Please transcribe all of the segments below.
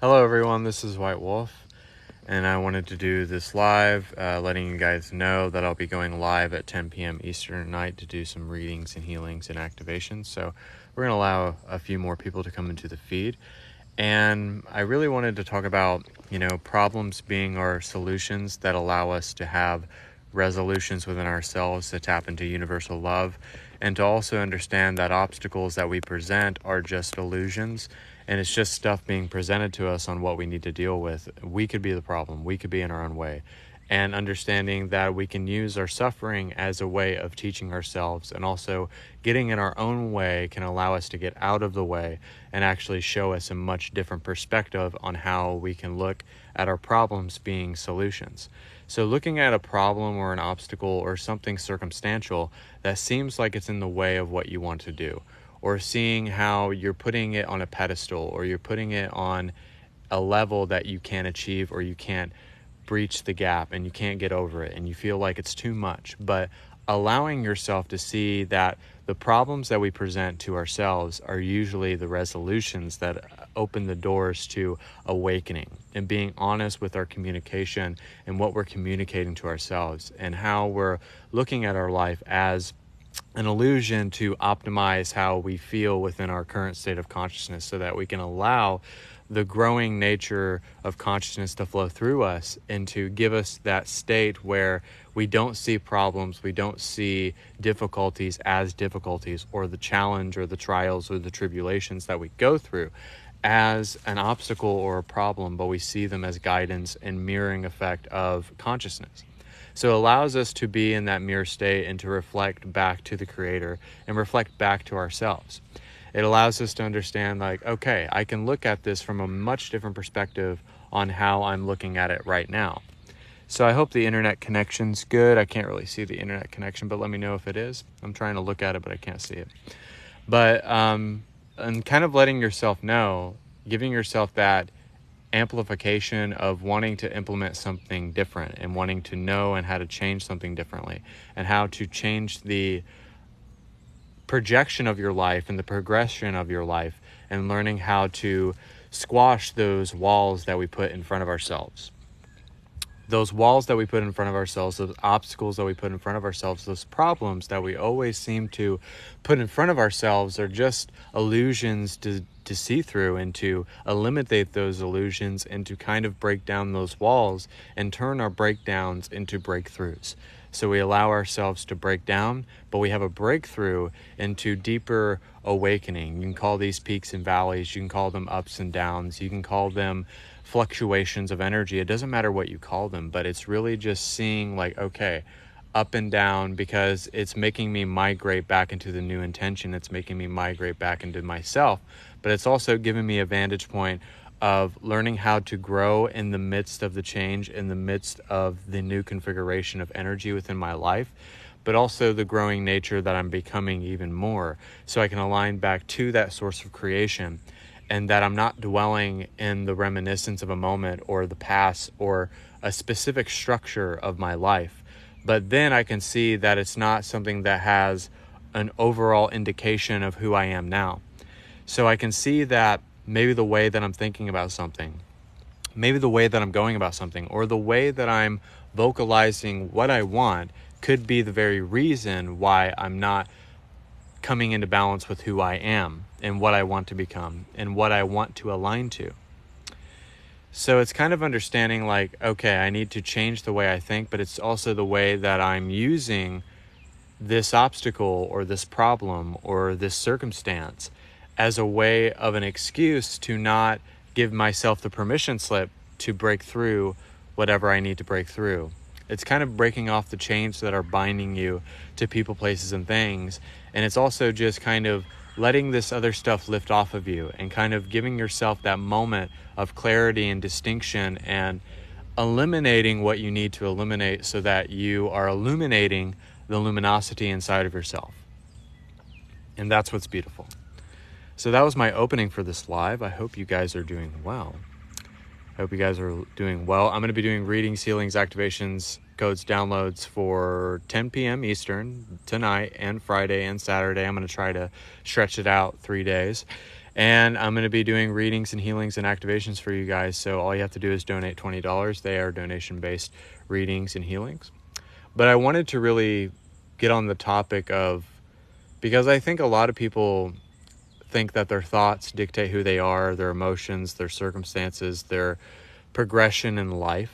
Hello everyone, this is White Wolf, and I wanted to do this live, letting you guys know that I'll be going live at 10 p.m. Eastern tonight to do some readings and healings and activations. So we're going to allow a few more people to come into the feed. And I really wanted to talk about, problems being our solutions that allow us to have resolutions within ourselves to tap into universal love, and to also understand that obstacles that we present are just illusions, and it's just stuff being presented to us on what we need to deal with. We could be the problem. We could be in our own way. And understanding that we can use our suffering as a way of teaching ourselves, and also getting in our own way can allow us to get out of the way and actually show us a much different perspective on how we can look at our problems being solutions. So looking at a problem or an obstacle or something circumstantial that seems like it's in the way of what you want to do, or seeing how you're putting it on a pedestal, or you're putting it on a level that you can't achieve, or you can't breach the gap and you can't get over it and you feel like it's too much, but allowing yourself to see that the problems that we present to ourselves are usually the resolutions that open the doors to awakening, and being honest with our communication and what we're communicating to ourselves, and how we're looking at our life as an illusion to optimize how we feel within our current state of consciousness, so that we can allow the growing nature of consciousness to flow through us and to give us that state where we don't see problems, we don't see difficulties as difficulties, or the challenge or the trials or the tribulations that we go through as an obstacle or a problem, but we see them as guidance and mirroring effect of consciousness. So it allows us to be in that mirror state and to reflect back to the Creator and reflect back to ourselves. It allows us to understand, okay, I can look at this from a much different perspective on how I'm looking at it right now. So I hope the internet connection's good. I can't really see the internet connection, but let me know if it is. I'm trying to look at it, but I can't see it. But, and kind of letting yourself know, giving yourself that amplification of wanting to implement something different, and wanting to know and how to change something differently, and how to change the projection of your life and the progression of your life, and learning how to squash those walls that we put in front of ourselves. Those walls that we put in front of ourselves, those obstacles that we put in front of ourselves, those problems that we always seem to put in front of ourselves are just illusions to see through, and to eliminate those illusions, and to kind of break down those walls and turn our breakdowns into breakthroughs. So we allow ourselves to break down, but we have a breakthrough into deeper awakening. You can call these peaks and valleys, you can call them ups and downs, you can call them fluctuations of energy. It doesn't matter what you call them, but it's really just seeing okay, up and down, because it's making me migrate back into the new intention. It's making me migrate back into myself, but it's also giving me a vantage point of learning how to grow in the midst of the change, in the midst of the new configuration of energy within my life, but also the growing nature that I'm becoming even more, so I can align back to that source of creation, and that I'm not dwelling in the reminiscence of a moment or the past or a specific structure of my life. But then I can see that it's not something that has an overall indication of who I am now. So I can see that maybe the way that I'm thinking about something, maybe the way that I'm going about something, or the way that I'm vocalizing what I want could be the very reason why I'm not coming into balance with who I am and what I want to become and what I want to align to. So it's kind of understanding okay, I need to change the way I think, but it's also the way that I'm using this obstacle or this problem or this circumstance as a way of an excuse to not give myself the permission slip to break through whatever I need to break through. It's kind of breaking off the chains that are binding you to people, places, and things. And it's also just kind of letting this other stuff lift off of you, and kind of giving yourself that moment of clarity and distinction, and eliminating what you need to eliminate, so that you are illuminating the luminosity inside of yourself. And that's what's beautiful. So that was my opening for this live. I hope you guys are doing well. I'm going to be doing readings, healings, activations, codes, downloads for 10 p.m. Eastern tonight and Friday and Saturday. I'm going to try to stretch it out 3 days. And I'm going to be doing readings and healings and activations for you guys. So all you have to do is donate $20. They are donation-based readings and healings. But I wanted to really get on the topic of, because I think a lot of people think that their thoughts dictate who they are, their emotions, their circumstances, their progression in life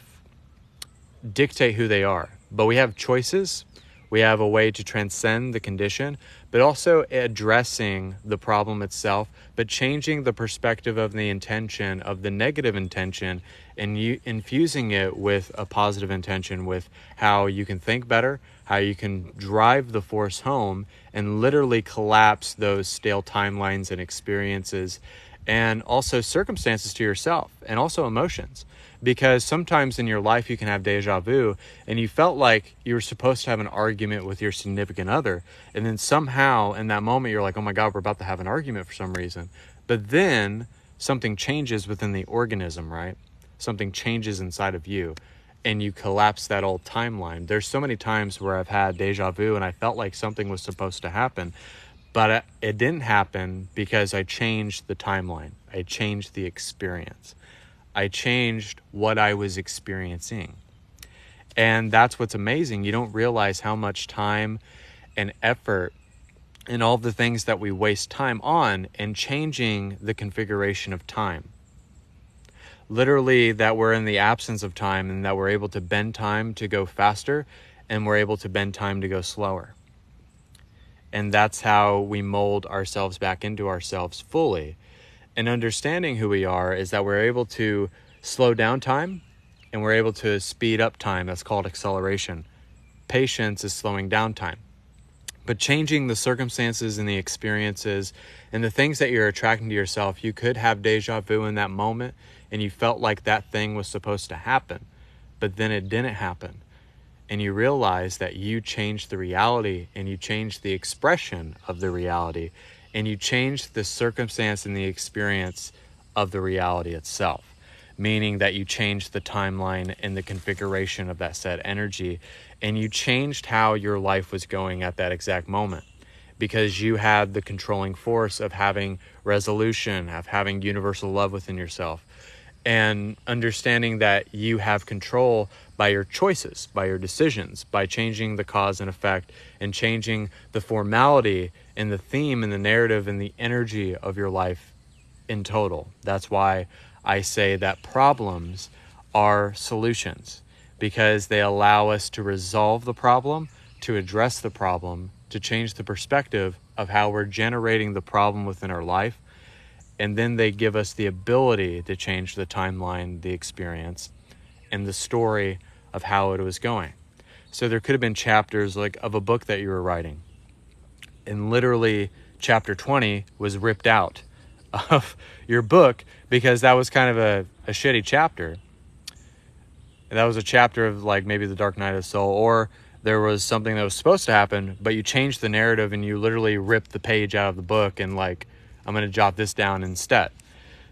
dictate who they are. But we have choices. We have a way to transcend the condition, but also addressing the problem itself, but changing the perspective of the intention, of the negative intention, and infusing it with a positive intention, with how you can think better, how you can drive the force home and literally collapse those stale timelines and experiences, and also circumstances to yourself, and also emotions. Because sometimes in your life you can have deja vu, and you felt like you were supposed to have an argument with your significant other, and then somehow in that moment you're like, oh my God, we're about to have an argument for some reason. But then something changes within the organism, right? Something changes inside of you, and you collapse that old timeline. There's so many times where I've had deja vu and I felt like something was supposed to happen, but it didn't happen because I changed the timeline. I changed the experience. I changed what I was experiencing. And that's what's amazing. You don't realize how much time and effort and all the things that we waste time on in changing the configuration of time. Literally, that we're in the absence of time, and that we're able to bend time to go faster, and we're able to bend time to go slower. And that's how we mold ourselves back into ourselves fully. And understanding who we are is that we're able to slow down time, and we're able to speed up time. That's called acceleration. Patience is slowing down time. But changing the circumstances and the experiences and the things that you're attracting to yourself, you could have deja vu in that moment, and you felt like that thing was supposed to happen, but then it didn't happen. And you realize that you changed the reality, and you changed the expression of the reality, and you changed the circumstance and the experience of the reality itself, meaning that you changed the timeline and the configuration of that said energy, and you changed how your life was going at that exact moment, because you had the controlling force of having resolution, of having universal love within yourself, and understanding that you have control by your choices, by your decisions, by changing the cause and effect, and changing the formality and the theme and the narrative and the energy of your life in total. That's why I say that problems are solutions, because they allow us to resolve the problem, to address the problem, to change the perspective of how we're generating the problem within our life. And then they give us the ability to change the timeline, the experience, and the story of how it was going. So there could have been chapters like of a book that you were writing, and literally chapter 20 was ripped out of your book because that was kind of a shitty chapter. And that was a chapter of like maybe the Dark Night of the Soul, or there was something that was supposed to happen, but you changed the narrative and you literally ripped the page out of the book and like, I'm going to jot this down instead.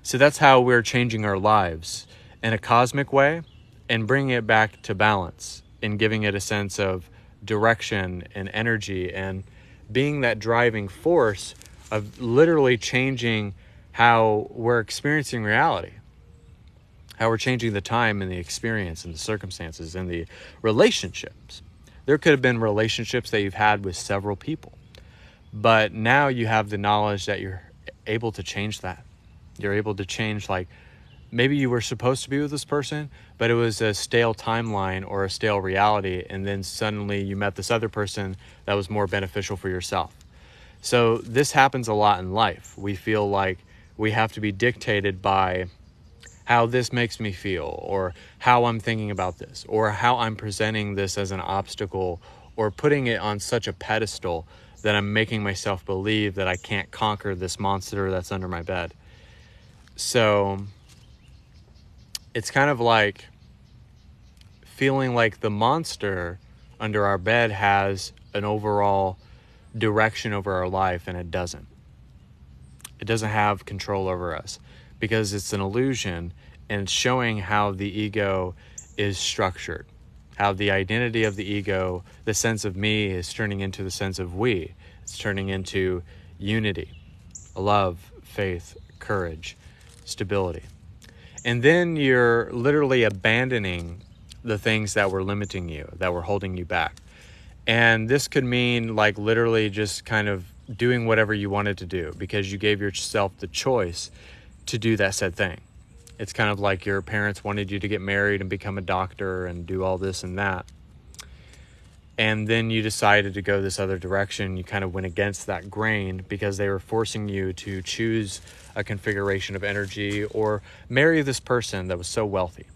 So that's how we're changing our lives in a cosmic way, and bringing it back to balance, and giving it a sense of direction and energy, and being that driving force of literally changing how we're experiencing reality, how we're changing the time and the experience and the circumstances and the relationships. There could have been relationships that you've had with several people, but now you have the knowledge that you're able to change that. You're able to change, like, maybe you were supposed to be with this person, but it was a stale timeline or a stale reality, and then suddenly you met this other person that was more beneficial for yourself. So this happens a lot in life. We feel like we have to be dictated by how this makes me feel, or how I'm thinking about this, or how I'm presenting this as an obstacle, or putting it on such a pedestal that I'm making myself believe that I can't conquer this monster that's under my bed. So it's kind of like feeling like the monster under our bed has an overall direction over our life, and it doesn't. It doesn't have control over us, because it's an illusion, and it's showing how the ego is structured, how the identity of the ego, the sense of me, is turning into the sense of we. It's turning into unity, love, faith, courage, stability. And then you're literally abandoning the things that were limiting you, that were holding you back. And this could mean like literally just kind of doing whatever you wanted to do because you gave yourself the choice to do that said thing. It's kind of like your parents wanted you to get married and become a doctor and do all this and that. And then you decided to go this other direction. You kind of went against that grain because they were forcing you to choose a configuration of energy or marry this person that was so wealthy.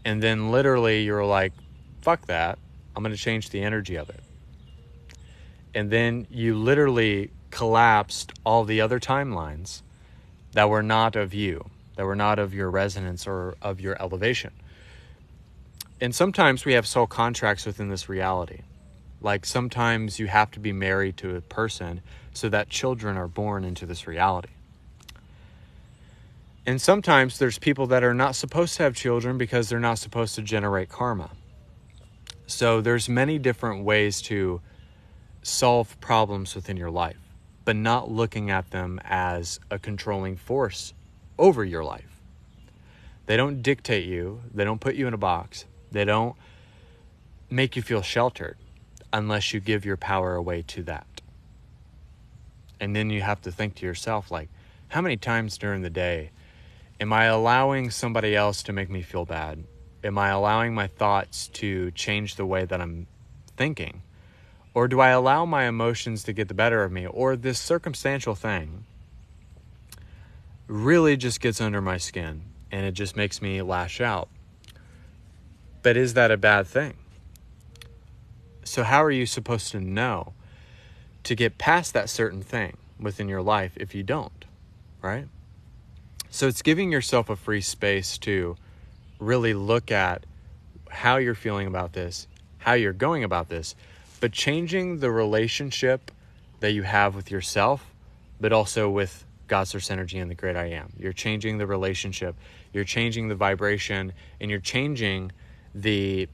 And then literally you were like, fuck that. I'm going to change the energy of it. And then you literally collapsed all the other timelines that were not of you, that were not of your resonance or of your elevation. And sometimes we have soul contracts within this reality. Like sometimes you have to be married to a person so that children are born into this reality. And sometimes there's people that are not supposed to have children because they're not supposed to generate karma. So there's many different ways to solve problems within your life, but not looking at them as a controlling force over your life. They don't dictate you. They don't put you in a box. They don't make you feel sheltered unless you give your power away to that. And then you have to think to yourself, like, how many times during the day am I allowing somebody else to make me feel bad? Am I allowing my thoughts to change the way that I'm thinking? Or do I allow my emotions to get the better of me? Or this circumstantial thing really just gets under my skin and it just makes me lash out. But is that a bad thing? So how are you supposed to know to get past that certain thing within your life if you don't, right? So it's giving yourself a free space to really look at how you're feeling about this, how you're going about this, but changing the relationship that you have with yourself, but also with God, Source Energy, and the Great I Am. You're changing the relationship, you're changing the vibration, and you're changing the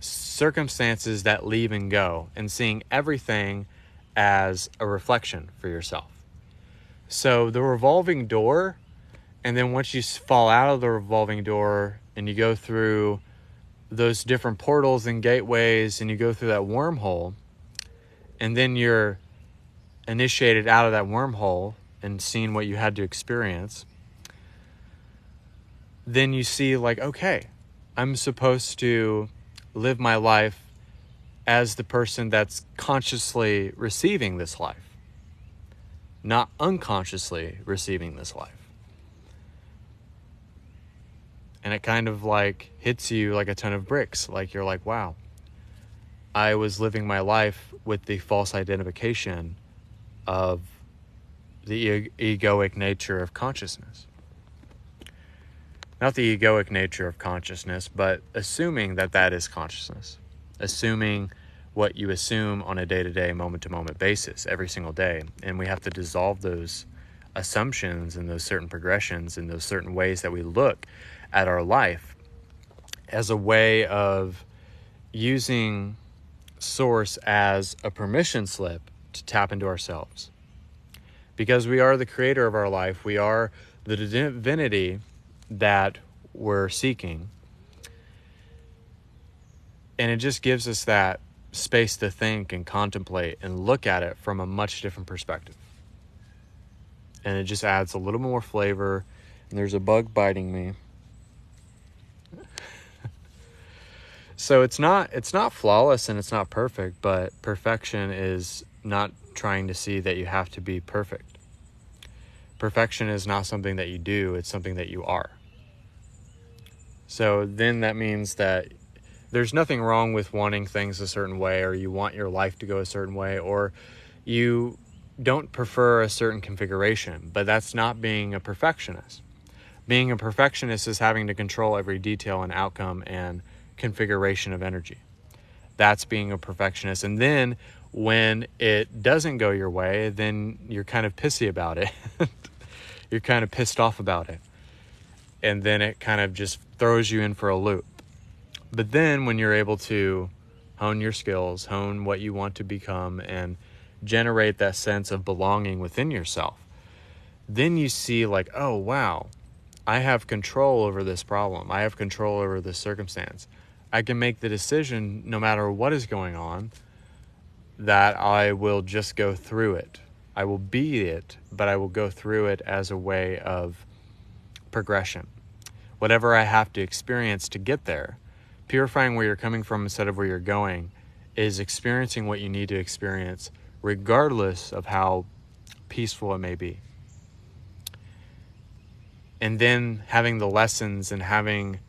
circumstances that leave and go and seeing everything as a reflection for yourself. So the revolving door, and then once you fall out of the revolving door and you go through those different portals and gateways and you go through that wormhole, and then you're initiated out of that wormhole and seeing what you had to experience, then you see like, okay, I'm supposed to live my life as the person that's consciously receiving this life, not unconsciously receiving this life. And it kind of like hits you like a ton of bricks. Like you're like, wow, I was living my life with the false identification of the egoic nature of consciousness. Not the egoic nature of consciousness, but assuming that that is consciousness. Assuming what you assume on a day-to-day, moment-to-moment basis every single day. And we have to dissolve those assumptions and those certain progressions and those certain ways that we look at our life as a way of using Source as a permission slip to tap into ourselves. Because we are the creator of our life. We are the divinity that we're seeking. And it just gives us that space to think and contemplate and look at it from a much different perspective. And it just adds a little more flavor. And there's a bug biting me. So it's not flawless and it's not perfect, but perfection is not trying to see that you have to be perfect. Perfection is not something that you do, it's something that you are. So then that means that there's nothing wrong with wanting things a certain way, or you want your life to go a certain way, or you don't prefer a certain configuration, but that's not being a perfectionist. Being a perfectionist is having to control every detail and outcome and configuration of energy. That's being a perfectionist. And then when it doesn't go your way, then you're kind of pissy about it. You're kind of pissed off about it. And then it kind of just throws you in for a loop. But then when you're able to hone your skills, hone what you want to become, and generate that sense of belonging within yourself, then you see like, oh, wow, I have control over this problem. I have control over this circumstance. I can make the decision, no matter what is going on, that I will just go through it. I will be it, but I will go through it as a way of progression. Whatever I have to experience to get there, purifying where you're coming from instead of where you're going, is experiencing what you need to experience, regardless of how peaceful it may be. And then having the lessons and having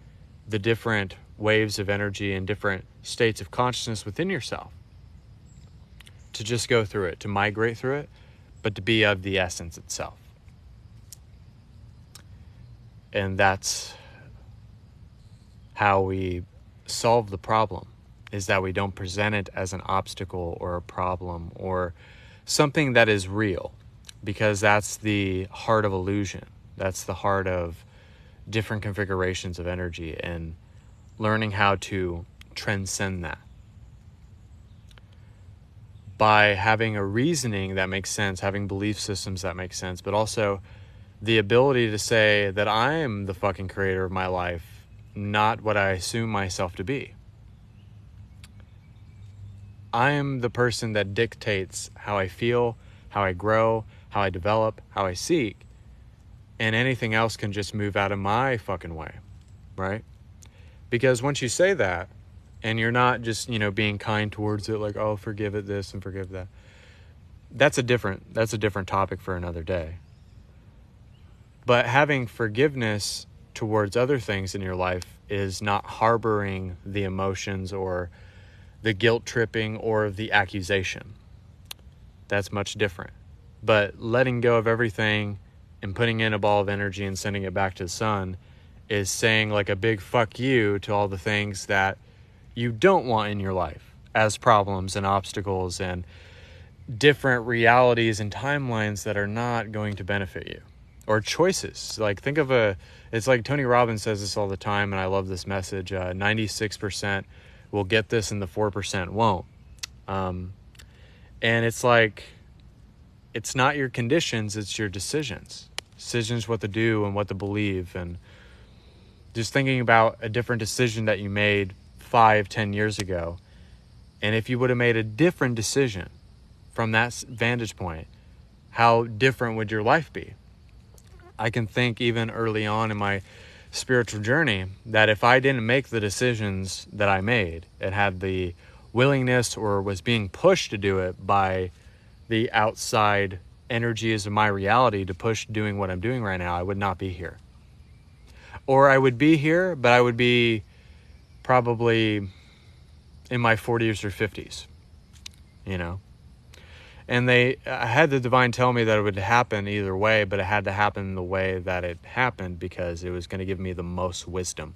the different waves of energy and different states of consciousness within yourself to just go through it, to migrate through it, but to be of the essence itself. And that's how we solve the problem, is that we don't present it as an obstacle or a problem or something that is real, because that's the heart of illusion. That's the heart of different configurations of energy, and learning how to transcend that by having a reasoning that makes sense, having belief systems that make sense, but also the ability to say that I am the fucking creator of my life, not what I assume myself to be. I am the person that dictates how I feel, how I grow, how I develop, how I seek, and anything else can just move out of my fucking way, right? Because once you say that, and you're not just, being kind towards it, like, oh, forgive it this and forgive that. That's a different topic for another day. But having forgiveness towards other things in your life is not harboring the emotions or the guilt tripping or the accusation. That's much different. But letting go of everything and putting in a ball of energy and sending it back to the sun is saying like a big fuck you to all the things that you don't want in your life as problems and obstacles and different realities and timelines that are not going to benefit you, or choices. Like it's like Tony Robbins says this all the time, and I love this message. 96% will get this and the 4% won't. And it's like, it's not your conditions, it's your decisions. Decisions what to do and what to believe. And just thinking about a different decision that you made 5-10 years ago, and if you would have made a different decision from that vantage point, how different would your life be? I can think even early on in my spiritual journey that if I didn't make the decisions that I made and had the willingness or was being pushed to do it by the outside energies of my reality to push doing what I'm doing right now, I would not be here. Or I would be here, but I would be probably in my 40s or 50s, And I had the divine tell me that it would happen either way, but it had to happen the way that it happened because it was going to give me the most wisdom.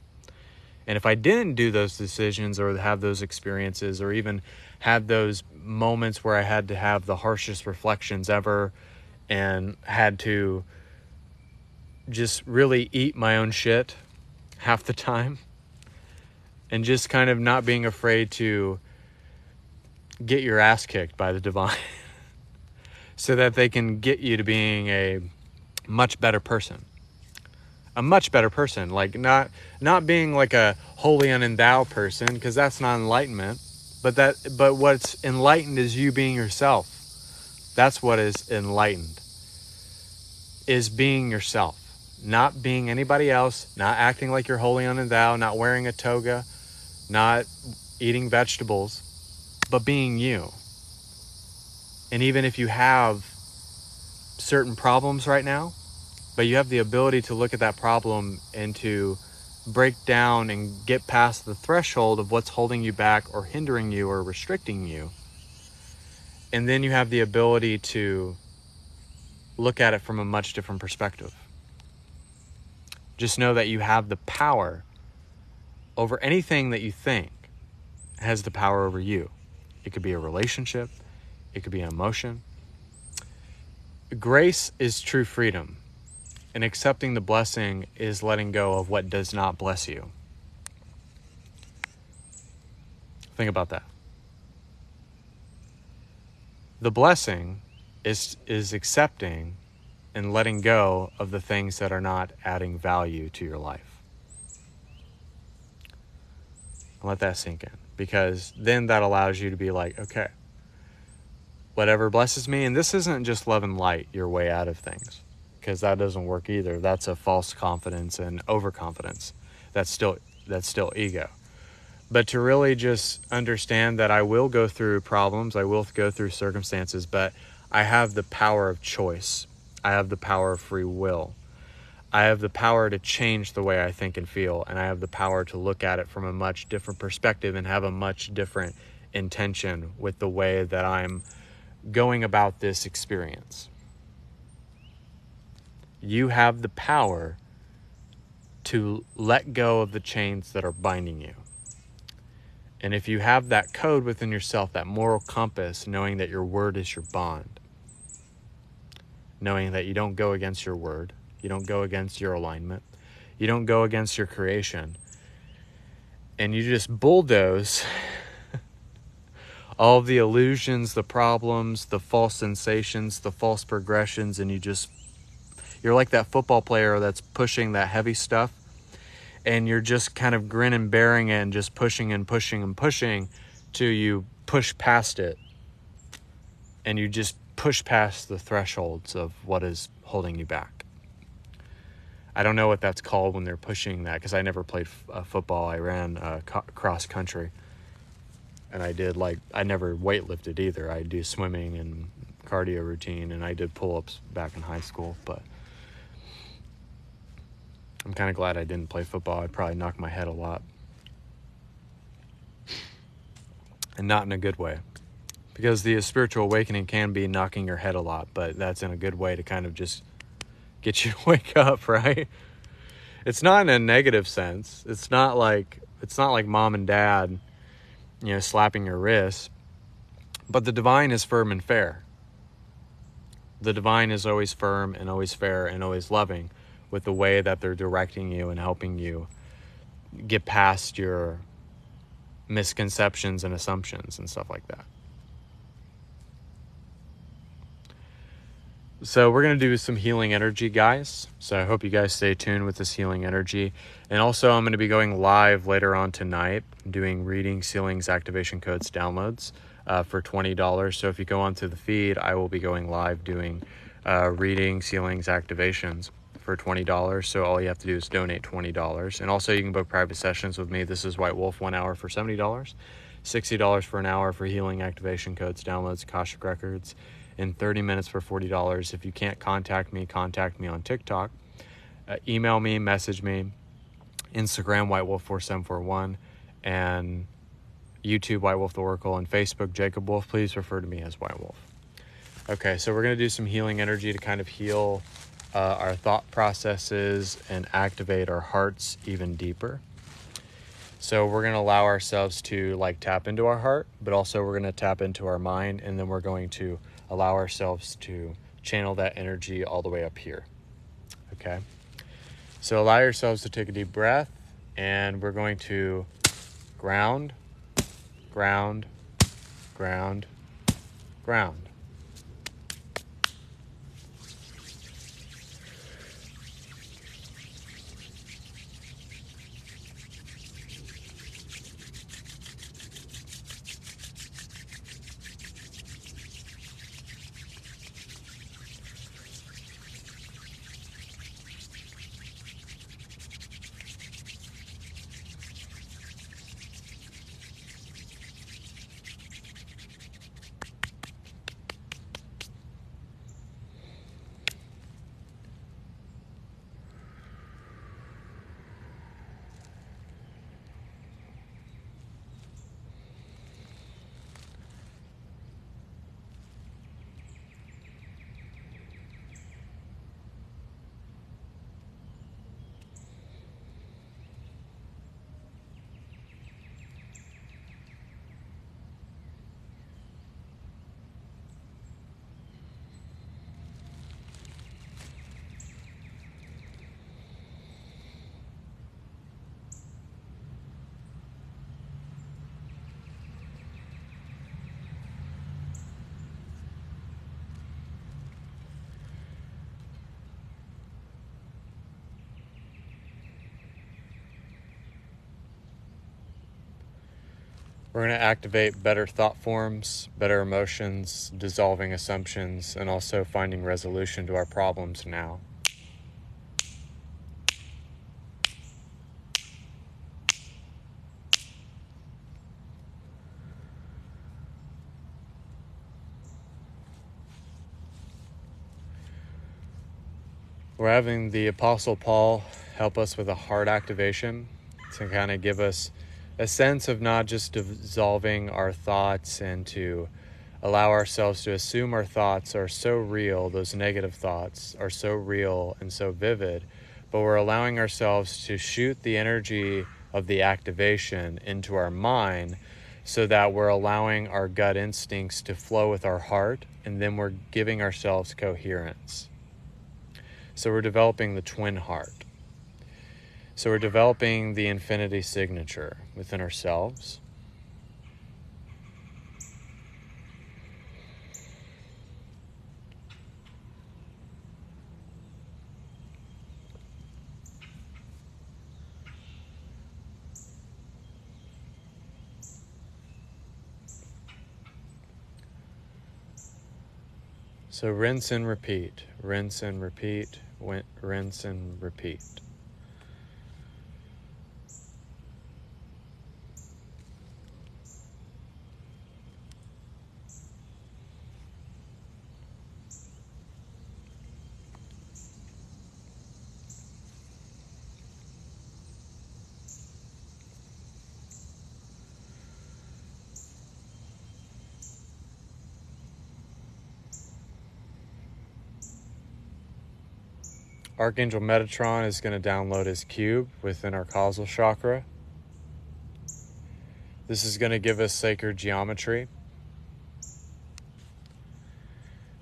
And if I didn't do those decisions or have those experiences or even have those moments where I had to have the harshest reflections ever and had to just really eat my own shit half the time, and just kind of not being afraid to get your ass kicked by the divine so that they can get you to being a much better person. A much better person, like not being like a holy unendowed person, because that's not enlightenment, but what's enlightened is you being yourself. That's what is enlightened, is being yourself, not being anybody else, not acting like you're holy unendowed, not wearing a toga, not eating vegetables, but being you. And even if you have certain problems right now, but you have the ability to look at that problem and to break down and get past the threshold of what's holding you back or hindering you or restricting you. And then you have the ability to look at it from a much different perspective. Just know that you have the power over anything that you think has the power over you. It could be a relationship. It could be an emotion. Grace is true freedom. And accepting the blessing is letting go of what does not bless you. Think about that. The blessing is accepting and letting go of the things that are not adding value to your life. Let that sink in, because then that allows you to be like, okay, whatever blesses me, and this isn't just love and light your way out of things, because that doesn't work either. That's a false confidence and overconfidence. That's still ego. But to really just understand that I will go through problems, I will go through circumstances, but I have the power of choice. I have the power of free will. I have the power to change the way I think and feel, and I have the power to look at it from a much different perspective and have a much different intention with the way that I'm going about this experience. You have the power to let go of the chains that are binding you. And if you have that code within yourself, that moral compass, knowing that your word is your bond, knowing that you don't go against your word, you don't go against your alignment, you don't go against your creation, and you just bulldoze all of the illusions, the problems, the false sensations, the false progressions, and you're like that football player that's pushing that heavy stuff, and you're just kind of grin and bearing it and just pushing and pushing and pushing till you push past it, and you just push past the thresholds of what is holding you back. I don't know what that's called when they're pushing that, because I never played football. I ran cross country, and I never weightlifted either. I do swimming and cardio routine, and I did pull-ups back in high school, but I'm kind of glad I didn't play football. I'd probably knock my head a lot, and not in a good way, because the spiritual awakening can be knocking your head a lot, but that's in a good way to kind of just get you to wake up, right? It's not in a negative sense. It's not like mom and dad, slapping your wrist, but the divine is firm and fair. The divine is always firm and always fair and always loving with the way that they're directing you and helping you get past your misconceptions and assumptions and stuff like that. So we're going to do some healing energy, guys. So I hope you guys stay tuned with this healing energy. And also I'm going to be going live later on tonight, doing reading, sealings, activation codes, downloads for $20. So if you go onto the feed, I will be going live doing reading, sealings, activations for $20. So all you have to do is donate $20. And also you can book private sessions with me. This is White Wolf, 1 hour for $70, $60 for an hour for healing, activation codes, downloads, Cashapp records, in 30 minutes for $40. If you can't contact me on TikTok. Email me, message me, Instagram, whitewolf4741, and YouTube, White Wolf the Oracle, and Facebook, Jacob Wolf. Please refer to me as White Wolf. Okay, so we're going to do some healing energy to kind of heal our thought processes and activate our hearts even deeper. So we're going to allow ourselves to tap into our heart, but also we're going to tap into our mind, and then we're going to allow ourselves to channel that energy all the way up here. Okay? So allow yourselves to take a deep breath, and we're going to ground, ground, ground, ground. We're going to activate better thought forms, better emotions, dissolving assumptions, and also finding resolution to our problems now. We're having the Apostle Paul help us with a heart activation to kind of give us a sense of not just dissolving our thoughts and to allow ourselves to assume our thoughts are so real, those negative thoughts are so real and so vivid, but we're allowing ourselves to shoot the energy of the activation into our mind so that we're allowing our gut instincts to flow with our heart, and then we're giving ourselves coherence. So we're developing the twin heart. So we're developing the infinity signature within ourselves. So rinse and repeat, rinse and repeat, rinse and repeat. Archangel Metatron is going to download his cube within our causal chakra. This is going to give us sacred geometry.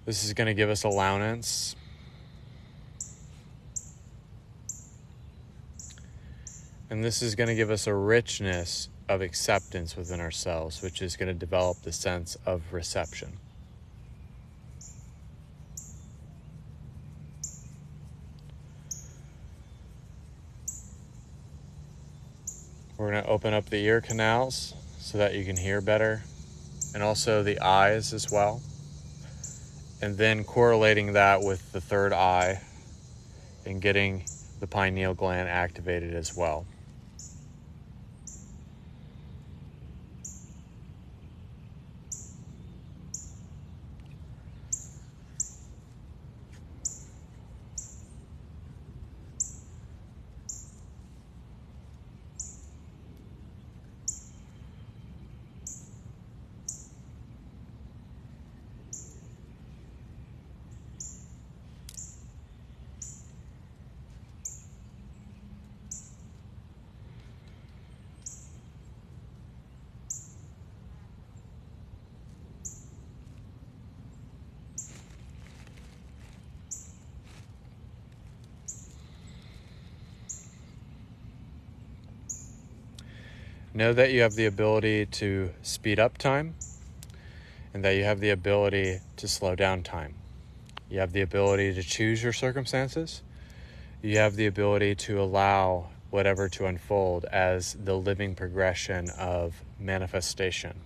This is going to give us allowance. And this is going to give us a richness of acceptance within ourselves, which is going to develop the sense of reception. We're going to open up the ear canals so that you can hear better, and also the eyes as well. And then correlating that with the third eye and getting the pineal gland activated as well. Know that you have the ability to speed up time and that you have the ability to slow down time. You have the ability to choose your circumstances. You have the ability to allow whatever to unfold as the living progression of manifestation.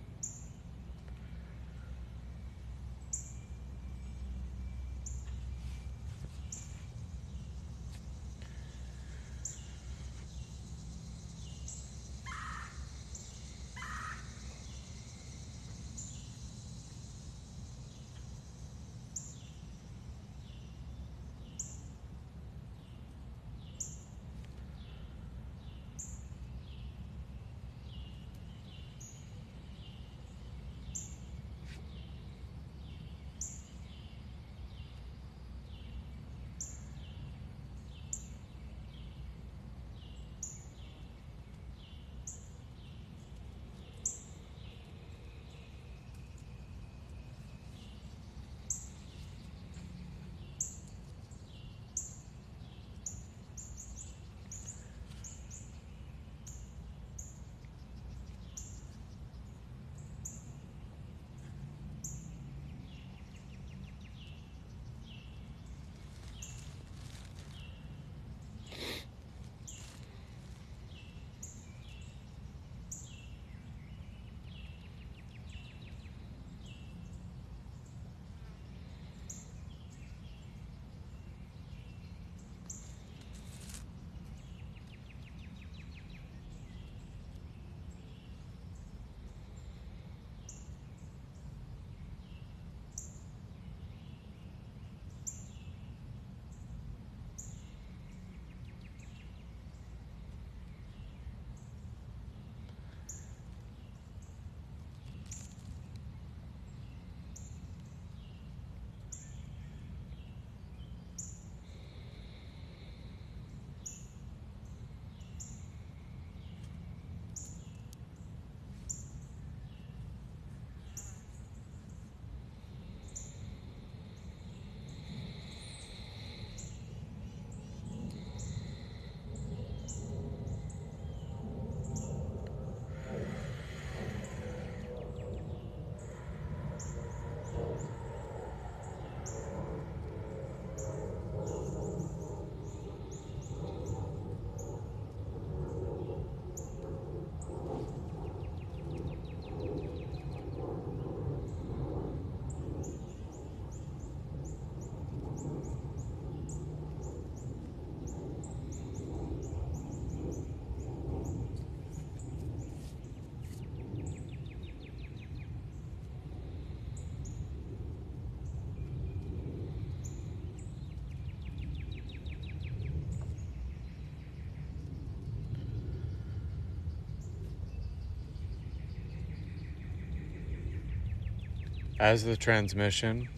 as the transmission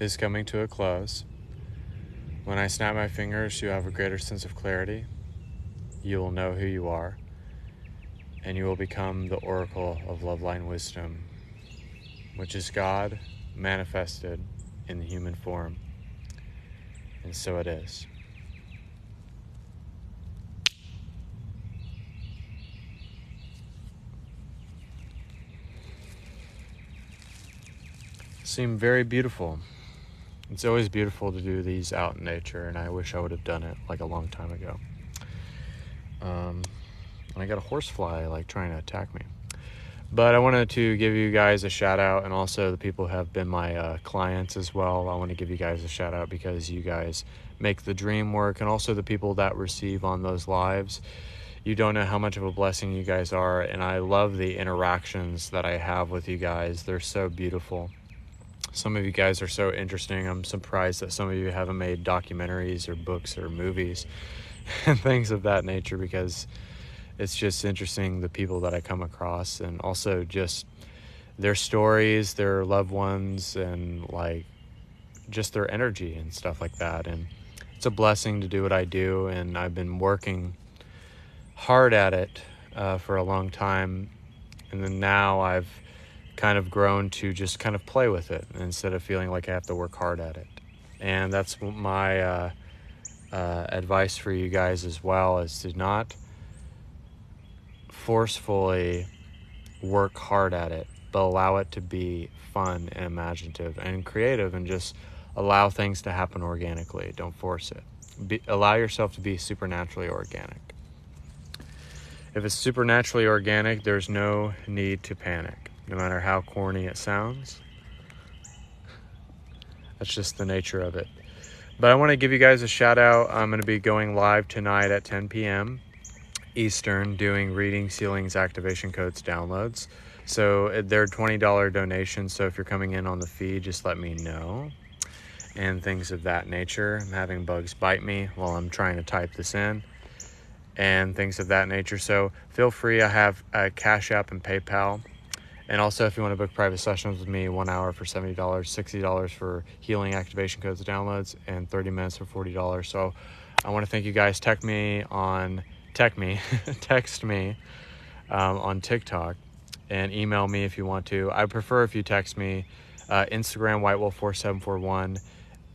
is coming to a close, when I snap my fingers, you have a greater sense of clarity. You will know who you are, and you will become the oracle of love, light, and wisdom, which is God manifested in the human form. And so it is. Seem very beautiful. It's always beautiful to do these out in nature, and I wish I would have done it like a long time ago. I got a horsefly like trying to attack me. But I wanted to give you guys a shout out, and also the people who have been my clients as well. I want to give you guys a shout out because you guys make the dream work, and also the people that receive on those lives. You don't know how much of a blessing you guys are, and I love the interactions that I have with you guys. They're so beautiful. Some of you guys are so interesting. I'm surprised that some of you haven't made documentaries or books or movies and things of that nature, because it's just interesting, the people that I come across, and also just their stories, their loved ones, and like just their energy and stuff like that. And it's a blessing to do what I do, and I've been working hard at it for a long time, and then now I've kind of grown to just kind of play with it instead of feeling like I have to work hard at it. And that's my advice for you guys as well, is to not forcefully work hard at it, but allow it to be fun and imaginative and creative, and just allow things to happen organically. Don't force it. Allow yourself to be supernaturally organic. If it's supernaturally organic, there's no need to panic, no matter how corny it sounds. That's just the nature of it. But I want to give you guys a shout out. I'm going to be going live tonight at 10 p.m. Eastern, doing readings, healings, activation codes, downloads. So they're $20 donations. So if you're coming in on the feed, just let me know, and things of that nature. I'm having bugs bite me while I'm trying to type this in, and things of that nature. So feel free. I have a Cashapp and PayPal. And also, if you want to book private sessions with me, 1 hour for $70, $60 for healing, activation codes, downloads, and 30 minutes for $40. So I want to thank you guys. Text me on TikTok, and email me if you want to. I prefer if you text me. Instagram, whitewolf4741,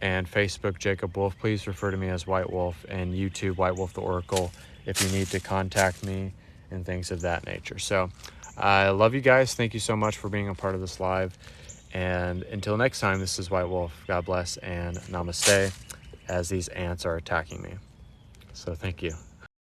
and Facebook, Jacob Wolf. Please refer to me as White Wolf, and YouTube, whitewolftheoracle, if you need to contact me and things of that nature. So I love you guys. Thank you so much for being a part of this live. And until next time, this is White Wolf. God bless and namaste, as these ants are attacking me. So thank you.